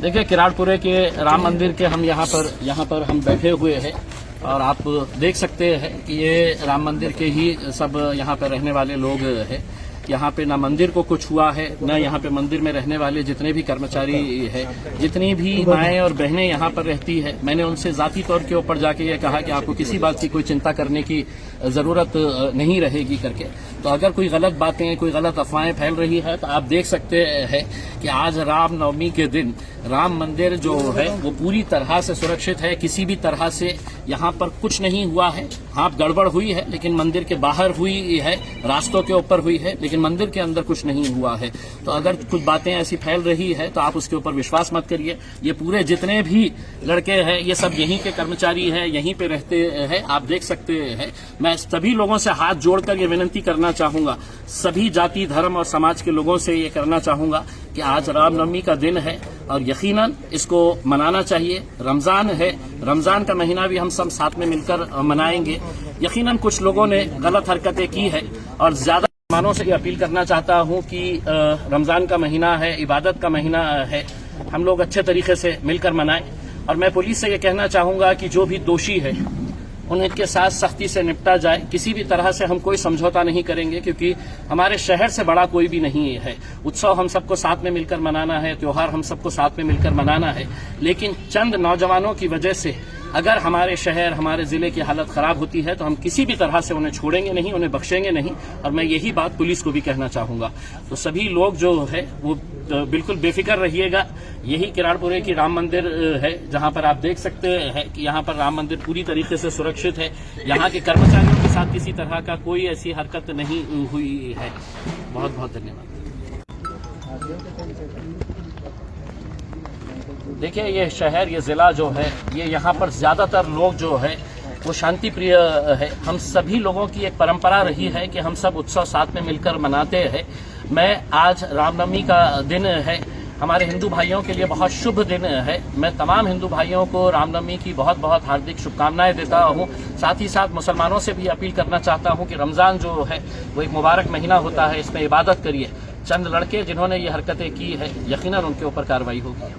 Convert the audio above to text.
देखिए, किराड़पुरे के राम मंदिर के हम यहाँ पर हम बैठे हुए हैं और आप देख सकते हैं कि ये राम मंदिर के ही सब यहाँ पर रहने वाले लोग हैं। यहाँ पे ना मंदिर को कुछ हुआ है, न यहाँ पे मंदिर में रहने वाले जितने भी कर्मचारी है, जितनी भी माएँ और बहनें यहाँ पर रहती है, मैंने उनसे जाती तौर के ऊपर जाके ये कहा कि आपको किसी बात की कोई चिंता करने की ज़रूरत नहीं रहेगी करके। तो अगर कोई गलत बातें, कोई गलत अफवाहें फैल रही है तो आप देख सकते हैं कि आज रामनवमी के दिन राम मंदिर जो है वो पूरी तरह से सुरक्षित है। किसी भी तरह से यहाँ पर कुछ नहीं हुआ है। हाँ, गड़बड़ हुई है लेकिन मंदिर के बाहर हुई है, रास्तों के ऊपर हुई है, लेकिन मंदिर के अंदर कुछ नहीं हुआ है। तो अगर कुछ बातें ऐसी फैल रही है तो आप उसके ऊपर विश्वास मत करिए। ये पूरे जितने भी लड़के हैं ये सब यहीं के कर्मचारी हैं, यहीं पे रहते हैं। आप देख सकते हैं। मैं सभी लोगों से हाथ जोड़कर ये विनती करना चाहूंगा, सभी जाति, धर्म और समाज के लोगों से ये करना चाहूंगा कि आज रामनवमी का दिन है और यकीनन इसको मनाना चाहिए। रमजान है, रमजान का महीना भी हम सब साथ में मिलकर मनाएंगे। यकीनन कुछ लोगों ने गलत हरकतें की है और ज्यादा मुसलमानों से ये अपील करना चाहता हूं कि रमजान का महीना है, इबादत का महीना है, हम लोग अच्छे तरीके से मिलकर मनाएं। और मैं पुलिस से ये कहना चाहूंगा कि जो भी दोषी है उनके साथ सख्ती से निपटा जाए। किसी भी तरह से हम कोई समझौता नहीं करेंगे क्योंकि हमारे शहर से बड़ा कोई भी नहीं है। उत्सव हम सबको साथ में मिलकर मनाना है, त्योहार हम सबको साथ में मिलकर मनाना है, लेकिन चंद नौजवानों की वजह से अगर हमारे शहर, हमारे जिले की हालत खराब होती है तो हम किसी भी तरह से उन्हें छोड़ेंगे नहीं, उन्हें बख्शेंगे नहीं। और मैं यही बात पुलिस को भी कहना चाहूंगा। तो सभी लोग जो है वो बिल्कुल बेफिक्र रहिएगा। यही किराड़पुरे की राम मंदिर है जहां पर आप देख सकते हैं कि यहाँ पर राम मंदिर पूरी तरीके से सुरक्षित है। यहाँ के कर्मचारियों के साथ किसी तरह का कोई ऐसी हरकत नहीं हुई है। बहुत बहुत धन्यवाद। देखिए, ये शहर, ये जिला जो है, ये यहाँ पर ज्यादातर लोग जो है वो शांति प्रिय है। हम सभी लोगों की एक परंपरा रही है कि हम सब उत्सव साथ में मिलकर मनाते हैं। मैं आज रामनवमी का दिन है, हमारे हिंदू भाइयों के लिए बहुत शुभ दिन है। मैं तमाम हिंदू भाइयों को रामनवमी की बहुत बहुत हार्दिक शुभकामनाएं देता हूं। साथ ही साथ मुसलमानों से भी अपील करना चाहता हूं कि रमजान जो है वो एक मुबारक महीना होता है, इसमें इबादत करिए। चंद लड़के जिन्होंने ये हरकतें की है, यकीनन उनके ऊपर कार्रवाई होगी।